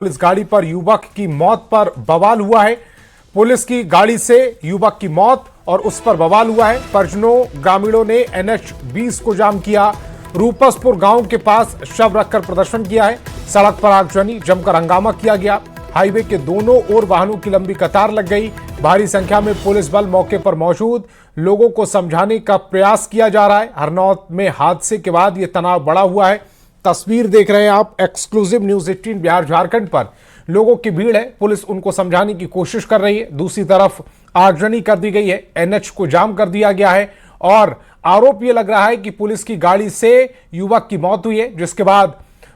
Police गाड़ी पर युवक की मौत पर बवाल हुआ है। पुलिस की गाड़ी से युवक की मौत और उस पर बवाल हुआ है। परिजनों ग्रामीणों ने NH 20 को जाम किया। रूपसपुर गांव के पास शव रखकर प्रदर्शन किया है। सड़क पर आगजनी, जमकर हंगामा किया गया। हाईवे के दोनों ओर वाहनों की लंबी कतार लग गई। भारी संख्या में पुलिस बल मौके पर मौजूद। लोगों को समझाने का प्रयास किया जा रहा है। हरनौत में हादसे के बाद यह तनाव बढ़ा हुआ है। तस्वीर देख रहे हैं आप एक्सक्लूसिव न्यूज 18 बिहार झारखंड पर। लोगों की भीड़ है, पुलिस उनको समझाने की कोशिश कर रही है। दूसरी तरफ आगजनी कर दी गई है, NH को जाम कर दिया गया है और आरोप यह लग रहा है कि पुलिस की गाड़ी से युवक की मौत हुई है, जिसके बाद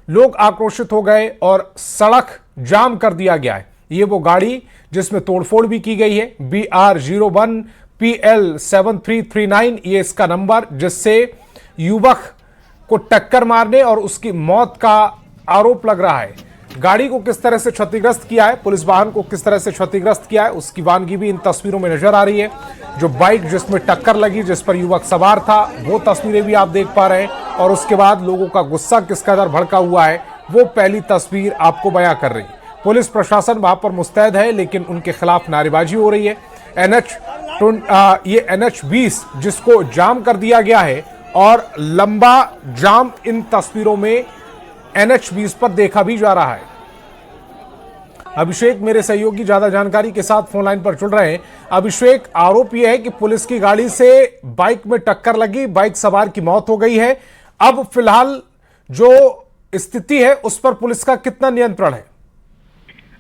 लोग आक्रोशित हो गए और सड़क जाम कर दिया गया है। ये वो गाड़ी जिसमें तोड़फोड़ भी की गई है। BR01 PL 7339 ये इसका नंबर, जिससे युवक को टक्कर मारने और उसकी मौत का आरोप लग रहा है। गाड़ी को किस तरह से क्षतिग्रस्त किया है, पुलिस वाहन को किस तरह से क्षतिग्रस्त किया है, उसकी वानगी भी इन तस्वीरों में नजर आ रही है। जो बाइक जिसमें टक्कर लगी, जिस पर युवक सवार था, वो तस्वीरें भी आप देख पा रहे हैं। और उसके बाद लोगों का गुस्सा किस कदर भड़का हुआ है, वो पहली तस्वीर आपको बयां कर रही है। पुलिस प्रशासन वहां पर मुस्तैद है, लेकिन उनके खिलाफ नारेबाजी हो रही है। NH 20 जिसको जाम कर दिया गया है और लंबा जाम इन तस्वीरों में NH 20 पर देखा भी जा रहा है। अभिषेक मेरे सहयोगी ज्यादा जानकारी के साथ फोन लाइन पर जुड़ रहे हैं। अभिषेक, आरोप यह है कि पुलिस की गाड़ी से बाइक में टक्कर लगी, बाइक सवार की मौत हो गई है। अब फिलहाल जो स्थिति है उस पर पुलिस का कितना नियंत्रण है?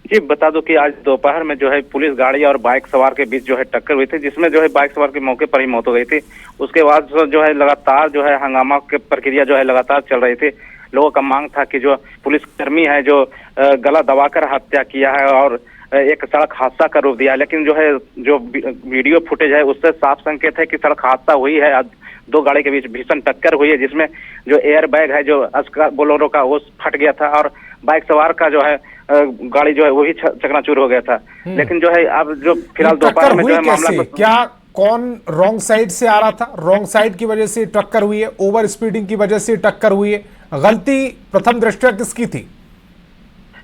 जी बता दो कि आज दोपहर में जो है पुलिस गाड़ी और बाइक सवार के बीच जो है टक्कर हुई थी, जिसमें जो है बाइक सवार के मौके पर ही मौत हो गई थी। उसके बाद जो है लगातार जो है हंगामा की प्रक्रिया जो है लगातार चल रही थी। लोगों का मांग था कि जो पुलिसकर्मी है जो गला दबाकर हत्या किया है और एक सड़क हादसा का रूप दिया, लेकिन जो है जो वीडियो फुटेज है उससे साफ संकेत है कि सड़क हादसा हुई है। दो गाड़ी के बीच भीषण टक्कर हुई है, जिसमें जो एयर बैग है जो बोलेरो का वो फट गया था और बाइक सवार का जो है गाड़ी जो है वो भी चकनाचूर हो गया था। लेकिन जो है अब जो फिलहाल दोपहर में जो है मामला क्या कौन रॉन्ग साइड से आ रहा था, रॉन्ग साइड की वजह से टक्कर हुई है, ओवर स्पीडिंग की वजह से टक्कर हुई है, गलती प्रथम दृष्टया किसकी थी?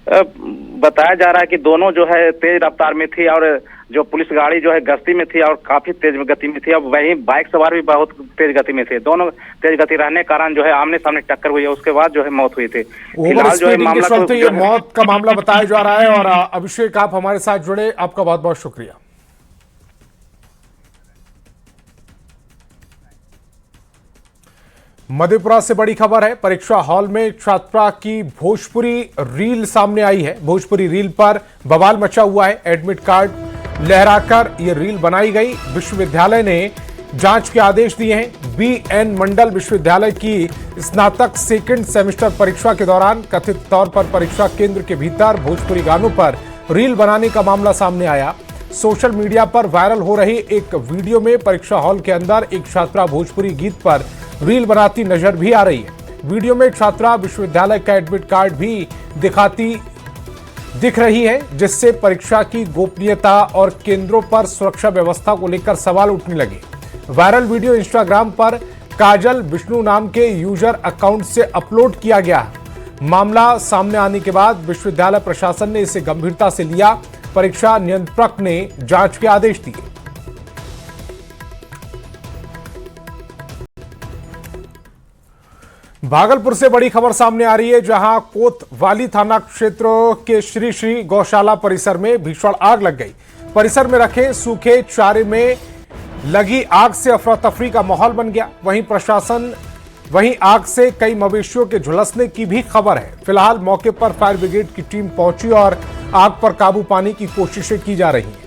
बताया जा रहा है कि दोनों जो है तेज रफ्तार में थी और जो पुलिस गाड़ी जो है गश्ती में थी और काफी तेज गति में थी। अब वहीं बाइक सवार भी बहुत तेज गति में थे। दोनों तेज गति रहने के कारण जो है आमने सामने टक्कर हुई है, उसके बाद जो है मौत हुई थी। फिलहाल जो है मामला तो ये मौत का मामला बताया जा रहा है। और अभिषेक, आप हमारे साथ जुड़े, आपका बहुत बहुत शुक्रिया। मधेपुरा से बड़ी खबर है। परीक्षा हॉल में छात्रा की भोजपुरी रील सामने आई है। भोजपुरी रील पर बवाल मचा हुआ है। एडमिट कार्ड लहराकर यह रील बनाई गई। विश्वविद्यालय ने जांच के आदेश दिए हैं। BN मंडल विश्वविद्यालय की स्नातक सेकंड सेमेस्टर परीक्षा के दौरान कथित तौर पर परीक्षा केंद्र के भीतर भोजपुरी गानों पर रील बनाने का मामला सामने आया। सोशल मीडिया पर वायरल हो रही एक वीडियो में परीक्षा हॉल के अंदर एक छात्रा भोजपुरी गीत पर रील बनाती नजर भी आ रही है। वीडियो में छात्रा विश्वविद्यालय का एडमिट कार्ड भी दिख रही है, जिससे परीक्षा की गोपनीयता और केंद्रों पर सुरक्षा व्यवस्था को लेकर सवाल उठने लगे। वायरल वीडियो इंस्टाग्राम पर काजल विष्णु नाम के यूजर अकाउंट से अपलोड किया गया। मामला सामने आने के बाद विश्वविद्यालय प्रशासन ने इसे गंभीरता से लिया। परीक्षा नियंत्रक ने जांच के आदेश दिए। भागलपुर से बड़ी खबर सामने आ रही है, जहां कोतवाली थाना क्षेत्र के श्री श्री गौशाला परिसर में भीषण आग लग गई। परिसर में रखे सूखे चारे में लगी आग से अफरा तफरी का माहौल बन गया। वहीं आग से कई मवेशियों के झुलसने की भी खबर है। फिलहाल मौके पर फायर ब्रिगेड की टीम पहुंची और आग पर काबू पाने की कोशिशें की जा रही हैं।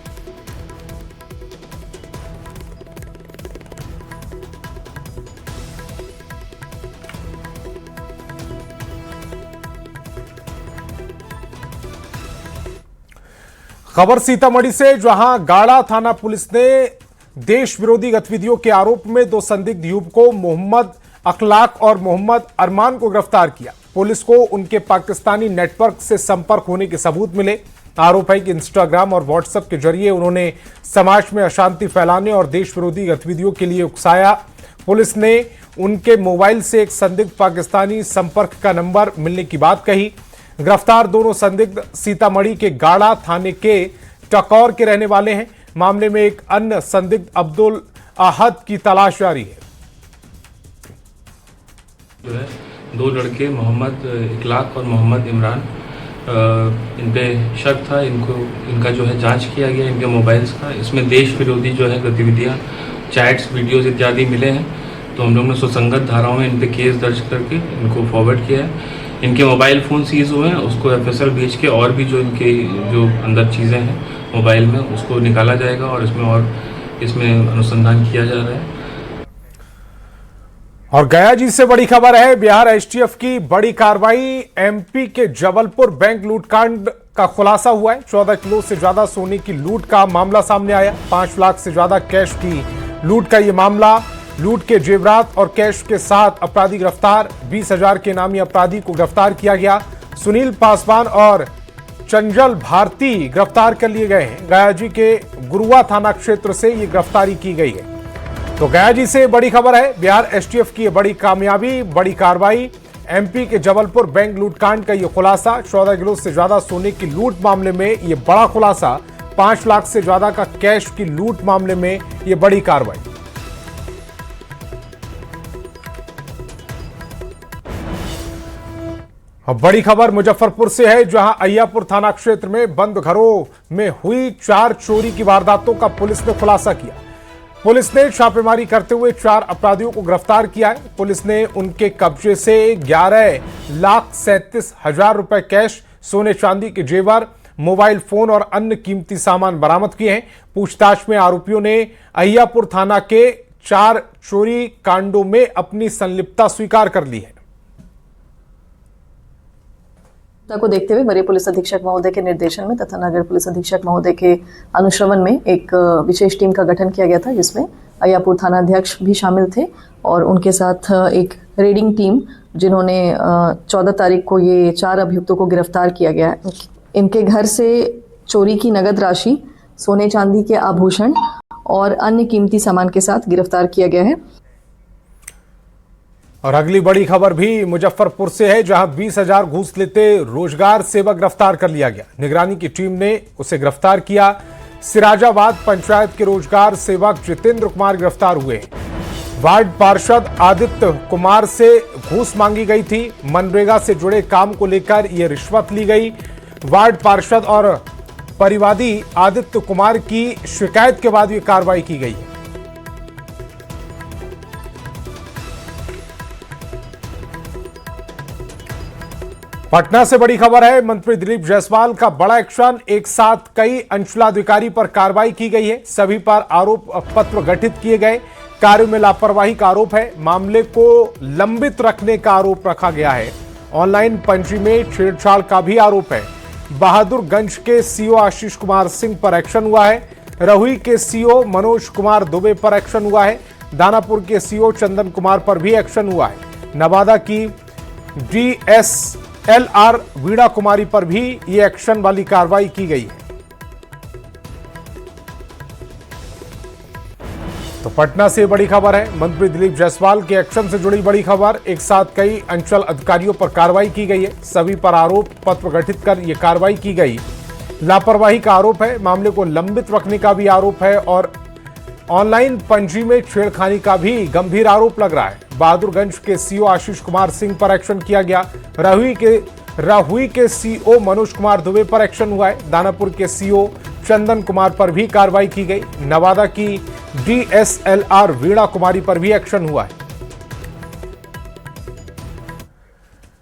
खबर सीतामढ़ी से, जहां गाड़ा थाना पुलिस ने देश विरोधी गतिविधियों के आरोप में दो संदिग्ध युवकों मोहम्मद अखलाक और मोहम्मद अरमान को गिरफ्तार किया। पुलिस को उनके पाकिस्तानी नेटवर्क से संपर्क होने के सबूत मिले। आरोप है कि इंस्टाग्राम और व्हाट्सएप के जरिए उन्होंने समाज में अशांति फैलाने और देश विरोधी गतिविधियों के लिए उकसाया। पुलिस ने उनके मोबाइल से एक संदिग्ध पाकिस्तानी संपर्क का नंबर मिलने की बात कही। गिरफ्तार दोनों संदिग्ध सीतामढ़ी के गाड़ा थाने के टकौर के रहने वाले हैं। मामले में एक अन्य संदिग्ध अब्दुल अहद की तलाश जारी है। जो है दो लड़के मोहम्मद इखलाक और मोहम्मद इमरान, इन पे शक था। इनका जो है जांच किया गया इनके मोबाइल्स का। इसमें देश विरोधी जो है गतिविधियां, चैट्स, वीडियोस इत्यादि मिले हैं, तो हम लोग ने सुसंगत धाराओं में इन पे केस दर्ज करके इनको फॉरवर्ड किया है। इनके मोबाइल फ़ोन सीज हुए हैं, उसको एफएसएल भेज के और भी जो इनके जो अंदर चीज़ें हैं मोबाइल में उसको निकाला जाएगा और इसमें अनुसंधान किया जा रहा है। और गया जी से बड़ी खबर है, बिहार एसटीएफ की बड़ी कार्रवाई। एमपी के जबलपुर बैंक लूटकांड का खुलासा हुआ है। 14 किलो से ज्यादा सोने की लूट का मामला सामने आया। 5 लाख से ज्यादा कैश की लूट का यह मामला। लूट के जेवरात और कैश के साथ अपराधी गिरफ्तार। 20,000 के नामी अपराधी को गिरफ्तार किया गया। सुनील पासवान और चंचल भारती गिरफ्तार कर लिए गए हैं। गया जी के गुरुआ थाना क्षेत्र से ये गिरफ्तारी की गई है। तो गया जी से बड़ी खबर है, बिहार एसटीएफ की बड़ी कामयाबी, बड़ी कार्रवाई। एमपी के जबलपुर बैंक लूटकांड का यह खुलासा। 14 किलो से ज्यादा सोने की लूट मामले में यह बड़ा खुलासा। 5 लाख से ज्यादा का कैश की लूट मामले में यह बड़ी कार्रवाई। अब बड़ी खबर मुजफ्फरपुर से है, जहां अय्यापुर थाना क्षेत्र में बंद घरों में हुई 4 चोरी की वारदातों का पुलिस ने खुलासा किया। पुलिस ने छापेमारी करते हुए 4 अपराधियों को गिरफ्तार किया है। पुलिस ने उनके कब्जे से 11,37,000 रुपए कैश, सोने चांदी के जेवर, मोबाइल फोन और अन्य कीमती सामान बरामद किए हैं। पूछताछ में आरोपियों ने अय्यापुर थाना के 4 चोरी कांडों में अपनी संलिप्तता स्वीकार कर ली है। को देखते हुए वरीय पुलिस अधीक्षक महोदय के निर्देशन में तथा नगर पुलिस अधीक्षक महोदय के अनुश्रवण में एक विशेष टीम का गठन किया गया था, जिसमें अय्यापुर थाना अध्यक्ष भी शामिल थे और उनके साथ एक रेडिंग टीम, जिन्होंने 14 तारीख को ये 4 अभियुक्तों को गिरफ्तार किया गया है। इनके घर से चोरी की नगद राशि, सोने चांदी के आभूषण और अन्य कीमती सामान के साथ गिरफ्तार किया गया है। और अगली बड़ी खबर भी मुजफ्फरपुर से है, जहां 20,000 घूस लेते रोजगार सेवक गिरफ्तार कर लिया गया। निगरानी की टीम ने उसे गिरफ्तार किया। सिराजाबाद पंचायत के रोजगार सेवक जितेंद्र कुमार गिरफ्तार हुए। वार्ड पार्षद आदित्य कुमार से घूस मांगी गई थी। मनरेगा से जुड़े काम को लेकर यह रिश्वत ली गई। वार्ड पार्षद और परिवादी आदित्य कुमार की शिकायत के बाद यह कार्रवाई की गई है। पटना से बड़ी खबर है, मंत्री दिलीप जायसवाल का बड़ा एक्शन। एक साथ कई अंचलाधिकारी पर कार्रवाई की गई है। सभी पर आरोप पत्र गठित किए गए। कार्य में लापरवाही का आरोप है। मामले को लंबित रखने का आरोप रखा गया है। ऑनलाइन पंजी में छेड़छाड़ का भी आरोप है। बहादुरगंज के सीओ आशीष कुमार सिंह पर एक्शन हुआ है। रहुई के सीओ मनोज कुमार दुबे पर एक्शन हुआ है। दानापुर के सीओ चंदन कुमार पर भी एक्शन हुआ है। नवादा की DSLR वीणा कुमारी पर भी ये एक्शन वाली कार्रवाई की गई है। तो पटना से बड़ी खबर है, मंत्री दिलीप जायसवाल के एक्शन से जुड़ी बड़ी खबर। एक साथ कई अंचल अधिकारियों पर कार्रवाई की गई है। सभी पर आरोप पत्र गठित कर यह कार्रवाई की गई। लापरवाही का आरोप है। मामले को लंबित रखने का भी आरोप है और ऑनलाइन पंजी में छेड़खानी का भी गंभीर आरोप लग रहा है। बहादुरगंज के सीओ आशीष कुमार सिंह पर एक्शन किया गया। राहुई के सीओ मनोज कुमार दुबे पर एक्शन हुआ है। दानापुर के सीओ चंदन कुमार पर भी कार्रवाई की गई। नवादा की DSLR वीणा कुमारी पर भी एक्शन हुआ है।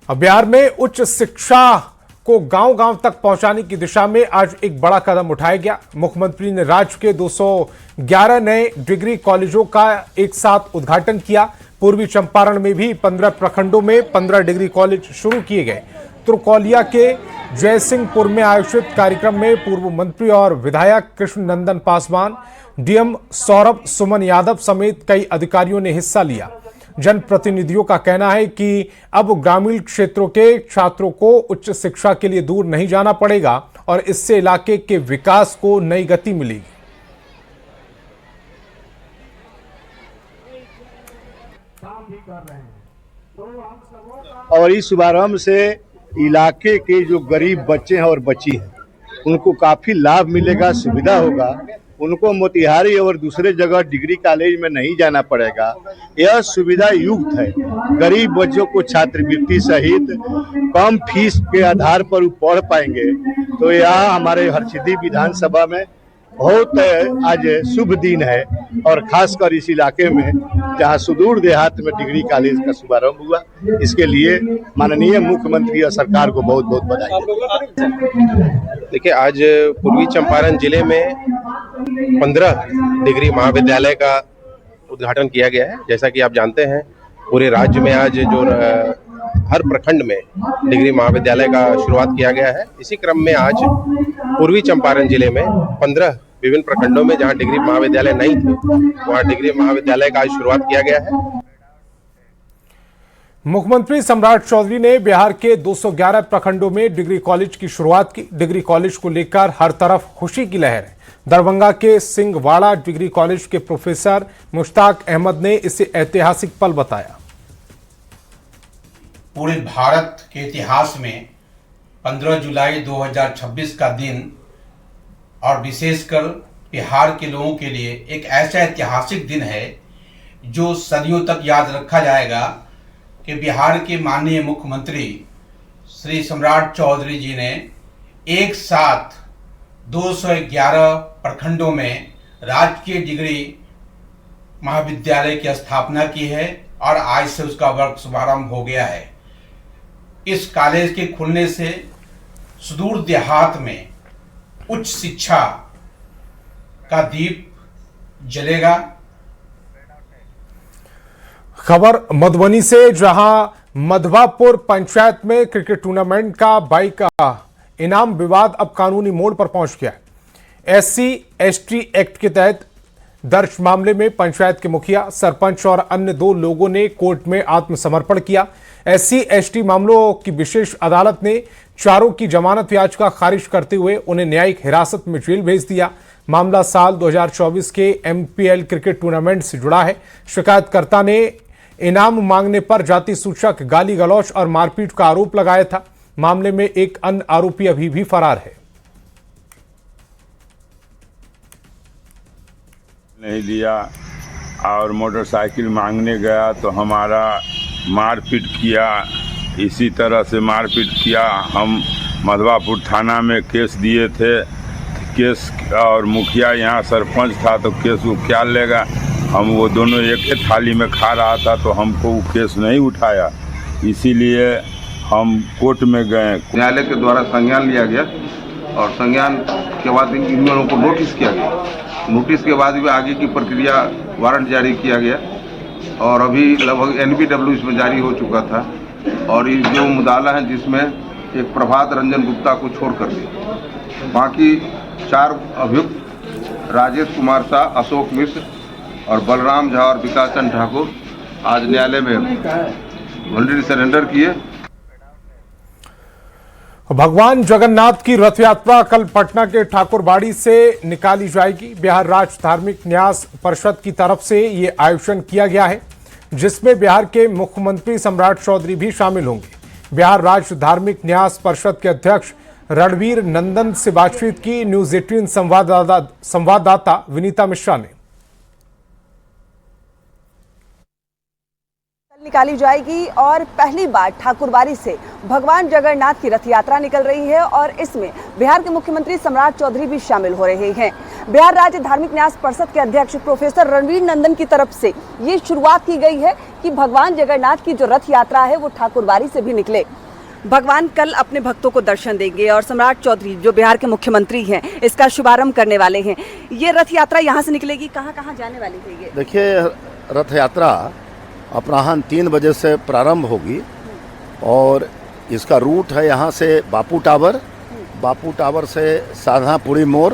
अब बिहार में उच्च शिक्षा को गांव-गांव तक पहुंचाने की दिशा में आज एक बड़ा कदम उठाया गया। मुख्यमंत्री ने राज्य के 211 नए डिग्री कॉलेजों का एक साथ उद्घाटन किया। पूर्वी चंपारण में भी 15 प्रखंडों में 15 डिग्री कॉलेज शुरू किए गए। तुरकोलिया के जयसिंहपुर में आयोजित कार्यक्रम में पूर्व मंत्री और विधायक कृष्ण नंदन पासवान, डीएम सौरभ सुमन यादव समेत कई अधिकारियों ने हिस्सा लिया। जनप्रतिनिधियों का कहना है कि अब ग्रामीण क्षेत्रों के छात्रों को उच्च शिक्षा के लिए दूर नहीं जाना पड़ेगा और इससे इलाके के विकास को नई गति मिलेगी। और इस शुभारंभ से इलाके के जो गरीब बच्चे हैं और बच्ची हैं उनको काफ़ी लाभ मिलेगा, सुविधा होगा। उनको मोतिहारी और दूसरे जगह डिग्री कॉलेज में नहीं जाना पड़ेगा। यह सुविधा युक्त है। गरीब बच्चों को छात्रवृत्ति सहित कम फीस के आधार पर पढ़ पाएंगे। तो यह हमारे हरसिद्धि विधानसभा में बहुत आज शुभ दिन है और खासकर इस इलाके में जहां सुदूर देहात में डिग्री कॉलेज का शुभारंभ हुआ, इसके लिए माननीय मुख्यमंत्री और सरकार को बहुत बहुत बधाई। देखिए, आज पूर्वी चंपारण जिले में 15 डिग्री महाविद्यालय का उद्घाटन किया गया है। जैसा कि आप जानते हैं, पूरे राज्य में आज जो हर प्रखंड में डिग्री महाविद्यालय का शुरुआत किया गया है। इसी क्रम में आज पूर्वी चंपारण जिले में 15 विभिन्न प्रखंडों में जहां डिग्री महाविद्यालय नहीं थे, वहां डिग्री महाविद्यालय का आज शुरुआत किया गया है। मुख्यमंत्री सम्राट चौधरी ने बिहार के 211 प्रखंडों में डिग्री कॉलेज की शुरुआत की। डिग्री कॉलेज को लेकर हर तरफ खुशी की लहर है। दरभंगा के सिंहवाड़ा डिग्री कॉलेज के प्रोफेसर मुश्ताक अहमद ने इसे ऐतिहासिक पल बताया। पूरे भारत के इतिहास में 15 जुलाई 2026 का दिन और विशेषकर बिहार के लोगों के लिए एक ऐसा ऐतिहासिक दिन है जो सदियों तक याद रखा जाएगा कि बिहार के माननीय मुख्यमंत्री श्री सम्राट चौधरी जी ने एक साथ 211 प्रखंडों में राजकीय डिग्री महाविद्यालय की स्थापना की है और आज से उसका वर्क शुभारंभ हो गया है। इस कॉलेज के खुलने से सुदूर देहात में उच्च शिक्षा का दीप जलेगा। खबर मधुबनी से, जहां मधवापुर पंचायत में क्रिकेट टूर्नामेंट का बाइक इनाम विवाद अब कानूनी मोड़ पर पहुंच गया है। SC/ST एक्ट के तहत दर्ज मामले में पंचायत के मुखिया, सरपंच और अन्य 2 लोगों ने कोर्ट में आत्मसमर्पण किया। SC/ST मामलों की विशेष अदालत ने चारों की जमानत याचिका खारिज करते हुए उन्हें न्यायिक हिरासत में जेल भेज दिया। मामला साल 2024 के MPL क्रिकेट टूर्नामेंट से जुड़ा है। शिकायतकर्ता ने इनाम मांगने पर जाति सूचक गाली गलौच और मारपीट का आरोप लगाया था। मामले में एक अन्य आरोपी अभी भी फरार है। नहीं दिया और मोटरसाइकिल मांगने गया तो हमारा मारपीट किया। इसी तरह से मारपीट किया। हम मधवापुर थाना में केस दिए थे। केस और मुखिया यहाँ सरपंच था तो केस वो क्या लेगा। हम वो दोनों एक ही थाली में खा रहा था तो हमको वो केस नहीं उठाया, इसीलिए हम कोर्ट में गए। न्यायालय के द्वारा संज्ञान लिया गया और संज्ञान के बाद इन दोनों को नोटिस किया गया। नोटिस के बाद भी आगे की प्रक्रिया वारंट जारी किया गया और अभी लगभग NBW इसमें जारी हो चुका था। और ये जो मुदाला है जिसमें एक प्रभात रंजन गुप्ता को छोड़ कर दिया, बाकी 4 अभियुक्त राजेश कुमार शाह, अशोक मिश्र और बलराम झा और विकास चंद ठाकुर आज न्यायालय में वॉलंटरी सरेंडर किए। भगवान जगन्नाथ की रथ यात्रा कल पटना के ठाकुरबाड़ी से निकाली जाएगी। बिहार राज्य धार्मिक न्यास परिषद की तरफ से ये आयोजन किया गया है, जिसमें बिहार के मुख्यमंत्री सम्राट चौधरी भी शामिल होंगे। बिहार राज्य धार्मिक न्यास परिषद के अध्यक्ष रणवीर नंदन से बातचीत की न्यूज 18 संवाददाता विनीता मिश्रा ने। निकाली जाएगी और पहली बार ठाकुरबाड़ी से भगवान जगन्नाथ की रथ यात्रा निकल रही है और इसमें बिहार के मुख्यमंत्री सम्राट चौधरी भी शामिल हो रहे हैं। बिहार राज्य धार्मिक न्यास परिषद के अध्यक्ष प्रोफेसर रणवीर नंदन की तरफ से ये शुरुआत की गई है कि भगवान जगन्नाथ की जो रथ यात्रा है वो ठाकुरबाड़ी से भी निकले। भगवान कल अपने भक्तों को दर्शन देंगे और सम्राट चौधरी जो बिहार के मुख्यमंत्री हैं इसका शुभारंभ करने वाले हैं। ये रथ यात्रा यहाँ से निकलेगी, कहाँ कहाँ जाने वाली है ये? देखिए, रथ यात्रा अपराह्न 3 बजे से प्रारंभ होगी और इसका रूट है यहाँ से बापू टावर से साधनापुरी मोड़,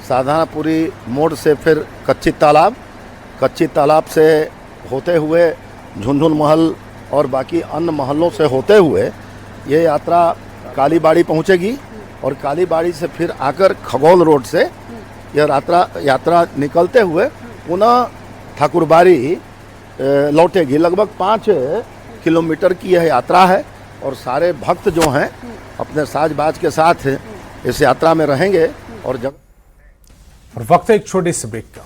साधनापुरी मोड़ से फिर कच्ची तालाब से होते हुए झुनझुन महल और बाकी अन्य महलों से होते हुए ये यात्रा कालीबाड़ी पहुँचेगी और कालीबाड़ी से फिर आकर खगौल रोड से यह यात्रा निकलते हुए पुनः ठाकुरबाड़ी लौटेगी। लगभग 5 किलोमीटर की यह यात्रा है और सारे भक्त जो हैं अपने साज बाज के साथ इस यात्रा में रहेंगे। और वक्त एक छोटे से ब्रेक का।